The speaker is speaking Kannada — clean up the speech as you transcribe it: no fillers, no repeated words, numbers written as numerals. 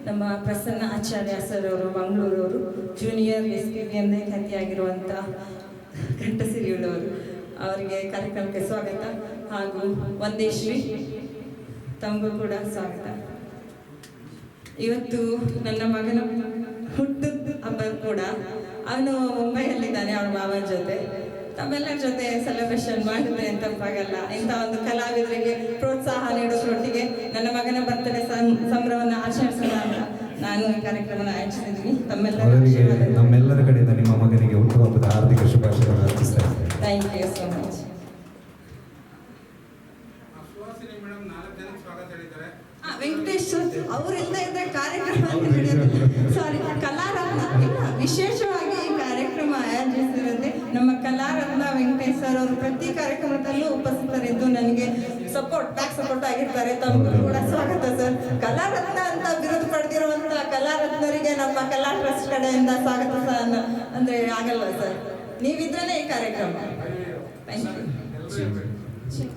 ನಮ್ಮ ಪ್ರಸನ್ನ ಆಚಾರ್ಯ ಸರ್ ಅವರು ಮಂಗಳೂರವರು, ಜೂನಿಯರ್ SPB ಎಂದೇ ಖ್ಯಾತಿಯಾಗಿರುವಂಥ ಕಂಠಸಿರಿಯುಳ್ಳವರು. ಅವರಿಗೆ ಕಾರ್ಯಕ್ರಮಕ್ಕೆ ಸ್ವಾಗತ. ಹಾಗೂ ವಂದೇಶ್ರೀ, ತಮಗೂ ಕೂಡ ಸ್ವಾಗತ. ಇವತ್ತು ನನ್ನ ಮಗನ ಹುಟ್ಟದ ಹಬ್ಬ ಕೂಡ. ಅವನು ಮುಂಬೈಯಲ್ಲಿದ್ದಾನೆ ಅವಳ ಮಾವನ ಜೊತೆ. ತಮ್ಮೆಲ್ಲರ ಜೊತೆ ಸೆಲೆಬ್ರೇಷನ್ ಮಾಡಿದ್ರೆ ತಪ್ಪಾಗಲ್ಲ. ಇಂಥ ಒಂದು ಕಲಾವಿದರಿಗೆ ಪ್ರೋತ್ಸಾಹ ನೀಡೋದ್ರೊಟ್ಟಿಗೆ ನನ್ನ ಮಗನ ಬರ್ತಡೇ ಸಂಭ್ರಮವನ್ನು ಆಚರಿಸೋಣ ಅಂತ ನಾನು ಈ ಕಾರ್ಯಕ್ರಮನ ಆಯೋಜಿಸಿದ್ದೀನಿ. ನಮ್ಮೆಲ್ಲರ ಕಡೆಯಿಂದ ನಿಮ್ಮ ಮಗನಿಗೆ ಹುಟ್ಟುಹಬ್ಬದ ಹಾರ್ದಿಕ ಶುಭಾಶಯಗಳನ್ನು ಅರ್ಪಿಸ್ತಾ ಇದ್ದೇನೆ. Thank you so much. Venkatesh ಅವರಿಂದ ಇದ್ರೆ ಕಾರ್ಯಕ್ರಮ ಸಾರಿ ಕಲಾರತ್ನ ಇಲ್ಲ, ವಿಶೇಷವಾಗಿ ಈ ಕಾರ್ಯಕ್ರಮ ಆಯೋಜಿಸಿರುತ್ತೆ ನಮ್ಮ ಕಲಾರತ್ನ ವೆಂಕಟೇಶ್ ಸರ್ ಅವರು. ಪ್ರತಿ ಕಾರ್ಯಕ್ರಮದಲ್ಲೂ ಉಪಸ್ಥಿತರಿದ್ದು ನನಗೆ ಬ್ಯಾಕ್ ಸಪೋರ್ಟ್ ಆಗಿರ್ತಾರೆ. ತಮಗೂ ಕೂಡ ಸ್ವಾಗತ ಸರ್. ಕಲಾರತ್ನ ಅಂತ ಬಿರುದು ಪಡೆದಿರುವಂತ ಕಲಾರತ್ನರಿಗೆ ನಮ್ಮ ಕಲಾ ಟ್ರಸ್ಟ್ ಕಡೆಯಿಂದ ಸ್ವಾಗತ ಅಂದ್ರೆ ಆಗಲ್ವಾ ಸರ್? ನೀವಿದ್ರೇನೆ ಈ ಕಾರ್ಯಕ್ರಮ. Thank you.